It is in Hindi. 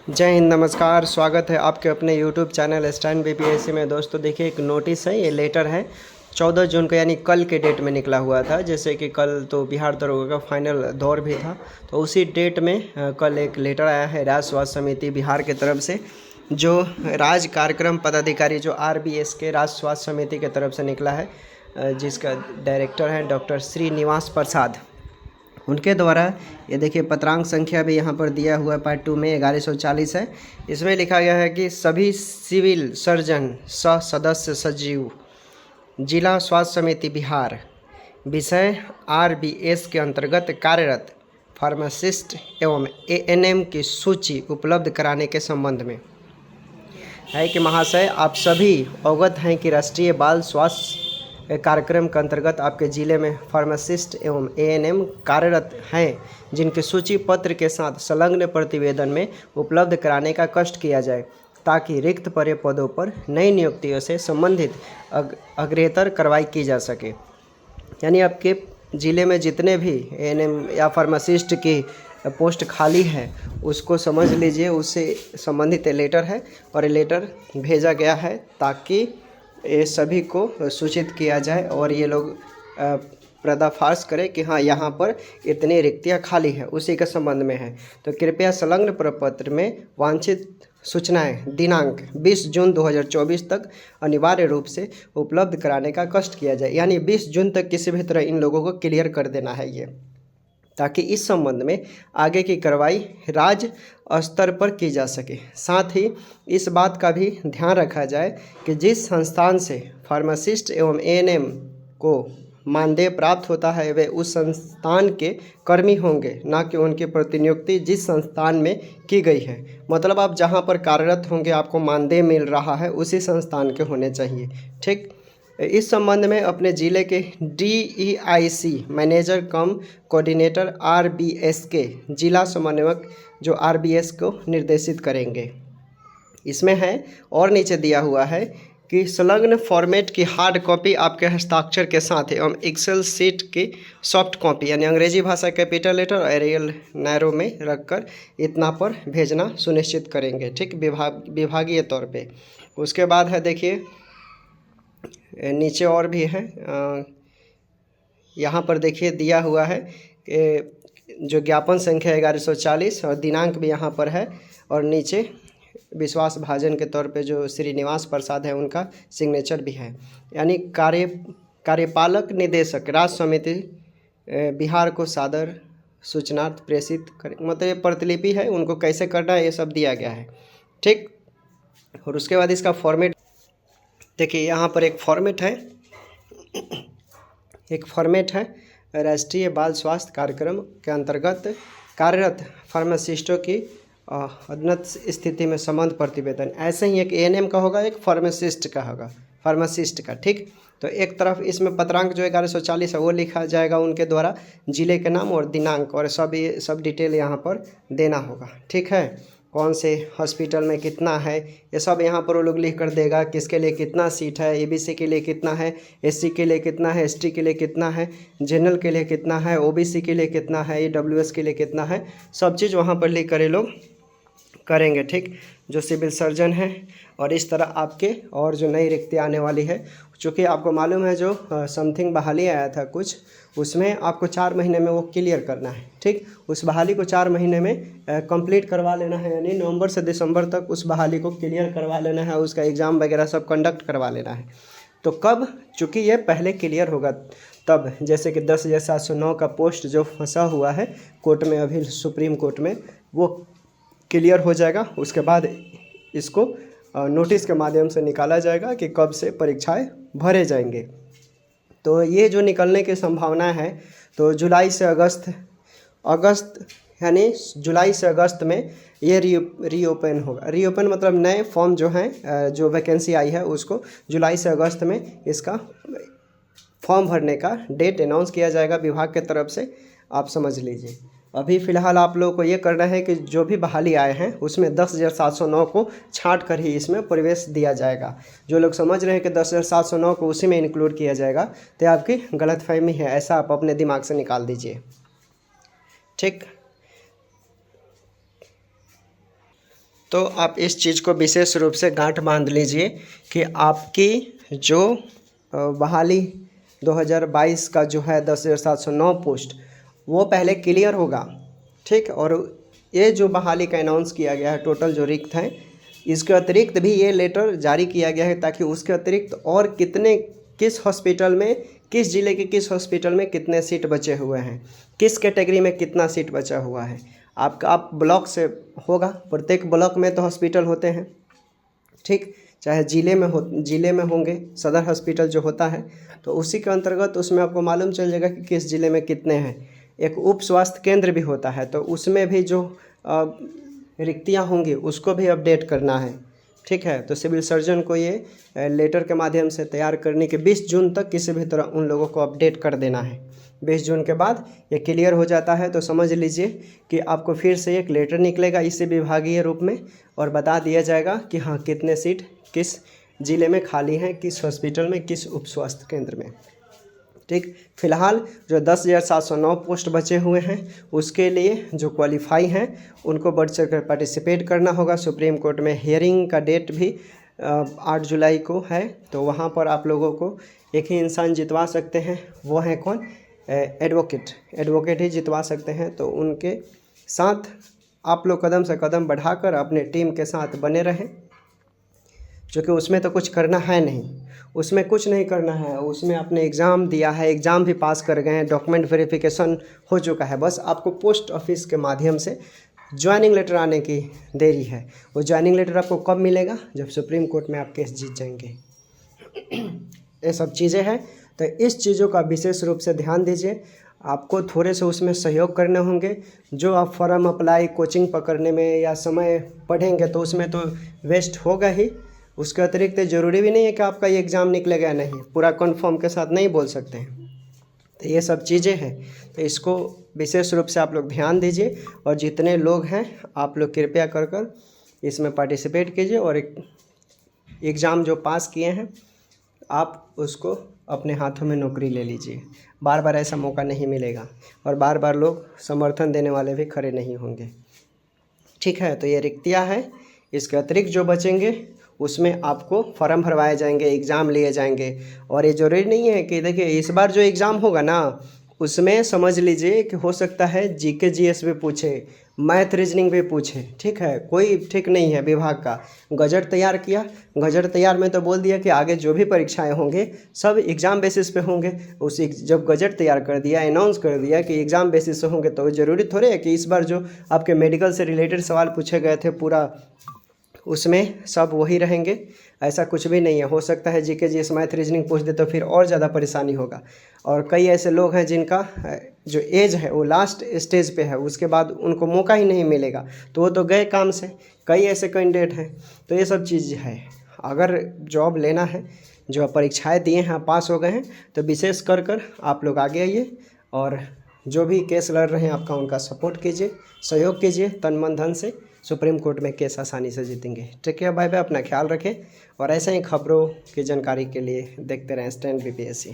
जय हिंद, नमस्कार। स्वागत है आपके अपने यूट्यूब चैनल स्टैंड बीपीएससी में। दोस्तों देखिए, एक नोटिस है, ये लेटर है 14 जून को, यानी कल के डेट में निकला हुआ था। जैसे कि कल तो बिहार दरोगा का फाइनल दौर भी था, तो उसी डेट में कल एक लेटर आया है राज्य स्वास्थ्य समिति बिहार की तरफ से, जो राज्य कार्यक्रम पदाधिकारी जो आरबीएस के राज्य स्वास्थ्य समिति की तरफ से निकला है, जिसका डायरेक्टर है डॉक्टर श्रीनिवास प्रसाद। उनके द्वारा ये देखिए, पत्रांक संख्या भी यहाँ पर दिया हुआ है, पार्ट 2 में 1140 है। इसमें लिखा गया है कि सभी सिविल सर्जन सह सदस्य सचिव जिला स्वास्थ्य समिति बिहार, विषय आरबीएस के अंतर्गत कार्यरत फार्मासिस्ट एवं एएनएम की सूची उपलब्ध कराने के संबंध में है कि महाशय, आप सभी अवगत हैं कि राष्ट्रीय बाल स्वास्थ्य कार्यक्रम के अंतर्गत आपके ज़िले में फार्मासिस्ट एवं एएनएम कार्यरत हैं, जिनके सूची पत्र के साथ संलग्न प्रतिवेदन में उपलब्ध कराने का कष्ट किया जाए, ताकि रिक्त पड़े पदों पर नई नियुक्तियों से संबंधित अग्रेतर कार्रवाई की जा सके। यानी आपके ज़िले में जितने भी एएनएम या फार्मासिस्ट की पोस्ट खाली है, उसको समझ लीजिए, उससे संबंधित लेटर है और लेटर भेजा गया है ताकि ये सभी को सूचित किया जाए और ये लोग पर्दाफाश करें कि हाँ, यहाँ पर इतनी रिक्तियाँ खाली है, उसी के संबंध में है। तो कृपया संलग्न प्रपत्र में वांछित सूचनाएं दिनांक 20 जून 2024 तक अनिवार्य रूप से उपलब्ध कराने का कष्ट किया जाए। यानी 20 जून तक किसी भी तरह इन लोगों को क्लियर कर देना है ये, ताकि इस संबंध में आगे की कार्रवाई राज्य स्तर पर की जा सके। साथ ही इस बात का भी ध्यान रखा जाए कि जिस संस्थान से फार्मासिस्ट एवं एएनएम को मानदेय प्राप्त होता है, वे उस संस्थान के कर्मी होंगे, ना कि उनकी प्रतिनियुक्ति जिस संस्थान में की गई है। मतलब आप जहां पर कार्यरत होंगे, आपको मानदेय मिल रहा है, उसी संस्थान के होने चाहिए। ठीक, इस संबंध में अपने ज़िले के डीईआईसी मैनेजर कम कोऑर्डिनेटर आरबीएस के जिला समन्वयक जो आरबीएस को निर्देशित करेंगे। इसमें है और नीचे दिया हुआ है कि संलग्न फॉर्मेट की हार्ड कॉपी आपके हस्ताक्षर के साथ एवं एक्सेल सीट की सॉफ्ट कॉपी, यानी अंग्रेजी भाषा कैपिटल लेटर और एरियल नैरो में रखकर इतना पर भेजना सुनिश्चित करेंगे। ठीक, विभागीय तौर पे। उसके बाद है, देखिए नीचे और भी है, यहाँ पर देखिए दिया हुआ है कि जो ज्ञापन संख्या 1140 और दिनांक भी यहाँ पर है, और नीचे विश्वास भाजन के तौर पे जो श्रीनिवास प्रसाद है उनका सिग्नेचर भी है। यानी कार्यपालक निदेशक राज्य समिति बिहार को सादर सूचना प्रेषित करें। मतलब ये प्रतिलिपि है, उनको कैसे करना है ये सब दिया गया है। ठीक, और उसके बाद इसका फॉर्मेट देखिए, यहाँ पर एक फॉर्मेट है राष्ट्रीय बाल स्वास्थ्य कार्यक्रम के अंतर्गत कार्यरत फार्मासिस्टों की अद्यतन स्थिति में संबंध प्रतिवेदन। ऐसे ही एक एएनएम का होगा, एक फार्मासिस्ट का होगा, फार्मासिस्ट का। ठीक, तो एक तरफ इसमें पत्रांक जो 1140 है वो लिखा जाएगा उनके द्वारा, जिले के नाम और दिनांक और सब डिटेल यहाँ पर देना होगा। ठीक है, कौन से हॉस्पिटल में कितना है ये सब यहाँ पर वो लोग लिख कर देगा, किसके लिए कितना सीट है, एबीसी के लिए कितना है, एससी के लिए कितना है, एसटी के लिए कितना है, जनरल के लिए कितना है, ओबीसी के लिए कितना है, ईडब्ल्यूएस के लिए कितना है, सब चीज़ वहाँ पर लिख कर ये लोग करेंगे। ठीक, जो सिविल सर्जन है, और इस तरह आपके और जो नई रिक्ति आने वाली है, चूँकि आपको मालूम है जो समथिंग बहाली आया था कुछ, उसमें आपको 4 महीने में वो क्लियर करना है। ठीक, उस बहाली को 4 महीने में कंप्लीट करवा लेना है, यानी नवंबर से दिसंबर तक उस बहाली को क्लियर करवा लेना है, उसका एग्ज़ाम वगैरह सब कंडक्ट करवा लेना है। तो कब, चूँकि ये पहले क्लियर होगा तब, जैसे कि 10,709 का पोस्ट जो फंसा हुआ है कोर्ट में, अभी सुप्रीम कोर्ट में, वो क्लियर हो जाएगा। उसके बाद इसको नोटिस के माध्यम से निकाला जाएगा कि कब से परीक्षाएं भरे जाएंगे। तो ये जो निकलने की संभावना है, तो जुलाई से अगस्त यानी जुलाई से अगस्त में ये रीओपन होगा। रीओपन मतलब नए फॉर्म जो हैं, जो वैकेंसी आई है उसको जुलाई से अगस्त में इसका फॉर्म भरने का डेट अनाउंस किया जाएगा विभाग के तरफ से, आप समझ लीजिए। अभी फ़िलहाल आप लोगों को ये करना है कि जो भी बहाली आए हैं उसमें 10,709 को छांट कर ही इसमें प्रवेश दिया जाएगा। जो लोग समझ रहे हैं कि 10,709 को उसी में इंक्लूड किया जाएगा, तो आपकी गलतफहमी है, ऐसा आप अपने दिमाग से निकाल दीजिए। ठीक, तो आप इस चीज़ को विशेष रूप से गांठ बांध लीजिए कि आपकी जो बहाली 2022 का जो है 10,709 पोस्ट वो पहले क्लियर होगा, ठीक। और ये जो बहाली का अनाउंस किया गया है टोटल जो रिक्त हैं, इसके अतिरिक्त भी ये लेटर जारी किया गया है ताकि उसके अतिरिक्त और किस हॉस्पिटल में, किस ज़िले के किस हॉस्पिटल में कितने सीट बचे हुए हैं, किस कैटेगरी में कितना सीट बचा हुआ है। आप ब्लॉक से होगा, प्रत्येक ब्लॉक में तो हॉस्पिटल होते हैं, ठीक। चाहे ज़िले में होंगे, सदर हॉस्पिटल जो होता है तो उसी के अंतर्गत उसमें आपको मालूम चल जाएगा कि किस ज़िले में कितने हैं। एक उप स्वास्थ्य केंद्र भी होता है तो उसमें भी जो रिक्तियाँ होंगी उसको भी अपडेट करना है, ठीक है। तो सिविल सर्जन को ये लेटर के माध्यम से तैयार करने के 20 जून तक किसी भी तरह उन लोगों को अपडेट कर देना है। 20 जून के बाद ये क्लियर हो जाता है तो समझ लीजिए कि आपको फिर से एक लेटर निकलेगा इसी विभागीय रूप में और बता दिया जाएगा कि हाँ कितने सीट किस ज़िले में खाली हैं, किस हॉस्पिटल में, किस उप स्वास्थ्य केंद्र में, ठीक। फिलहाल जो 10,709 पोस्ट बचे हुए हैं उसके लिए जो क्वालिफाई हैं उनको बढ़ चढ़ कर पार्टिसिपेट करना होगा। सुप्रीम कोर्ट में हियरिंग का डेट भी 8 जुलाई को है, तो वहाँ पर आप लोगों को एक ही इंसान जितवा सकते हैं, वो है कौन? एडवोकेट ही जितवा सकते हैं। तो उनके साथ आप लोग कदम से कदम बढ़ाकर अपने टीम के साथ बने रहें, क्योंकि उसमें तो कुछ करना है नहीं, उसमें कुछ नहीं करना है। उसमें आपने एग्ज़ाम दिया है, एग्ज़ाम भी पास कर गए हैं, डॉक्यूमेंट वेरिफिकेशन हो चुका है, बस आपको पोस्ट ऑफिस के माध्यम से ज्वाइनिंग लेटर आने की देरी है। वो ज्वाइनिंग लेटर आपको कब मिलेगा? जब सुप्रीम कोर्ट में आप केस जीत जाएंगे। ये सब चीज़ें हैं, तो इस चीज़ों का विशेष रूप से ध्यान दीजिए। आपको थोड़े से उसमें सहयोग करने होंगे। जो आप फॉर्म अप्लाई कोचिंग पकड़ने में या समय पढ़ेंगे तो उसमें तो वेस्ट होगा ही। उसके अतिरिक्त ज़रूरी भी नहीं है कि आपका ये एग्ज़ाम निकलेगा नहीं, पूरा कन्फर्म के साथ नहीं बोल सकते हैं। तो ये सब चीज़ें हैं, तो इसको विशेष रूप से आप लोग ध्यान दीजिए। और जितने लोग हैं आप लोग कृपया कर इसमें पार्टिसिपेट कीजिए और एग्ज़ाम जो पास किए हैं आप उसको अपने हाथों में नौकरी ले लीजिए। बार बार ऐसा मौका नहीं मिलेगा और बार बार लोग समर्थन देने वाले भी खड़े नहीं होंगे, ठीक है। तो ये रिक्तियाँ हैं, इसके अतिरिक्त जो बचेंगे उसमें आपको फॉर्म भरवाए जाएंगे, एग्ज़ाम लिए जाएंगे। और ये ज़रूरी नहीं है कि देखिए इस बार जो एग्ज़ाम होगा ना उसमें समझ लीजिए कि हो सकता है जीके जीएस भी पूछे, मैथ रीजनिंग भी पूछे, ठीक है। कोई ठीक नहीं है विभाग का। गजट तैयार किया, गजट तैयार में तो बोल दिया कि आगे जो भी परीक्षाएं होंगे सब एग्ज़ाम बेसिस पे होंगे। जब गजट तैयार कर दिया, अनाउंस कर दिया कि एग्ज़ाम बेसिस से होंगे, तो ज़रूरी थोड़े है कि इस बार जो आपके मेडिकल से रिलेटेड सवाल पूछे गए थे पूरा उसमें सब वही रहेंगे। ऐसा कुछ भी नहीं है। हो सकता है जीके जीएस मैथ रीजनिंग पूछ दे तो फिर और ज़्यादा परेशानी होगा। और कई ऐसे लोग हैं जिनका जो एज है वो लास्ट स्टेज पे है, उसके बाद उनको मौका ही नहीं मिलेगा, तो वो तो गए काम से। कई ऐसे कैंडिडेट हैं। तो ये सब चीज़ है। अगर जॉब लेना है, जो परीक्षाएँ दिए हैं पास हो गए हैं, तो विशेष कर आप लोग आगे आइए और जो भी केस लड़ रहे हैं आपका उनका सपोर्ट कीजिए, सहयोग कीजिए तन मन धन से। सुप्रीम कोर्ट में केस आसानी से जीतेंगे। ठीक है, बाय बाय। अपना ख्याल रखें और ऐसे ही खबरों की जानकारी के लिए देखते रहें स्टैंड BPSC।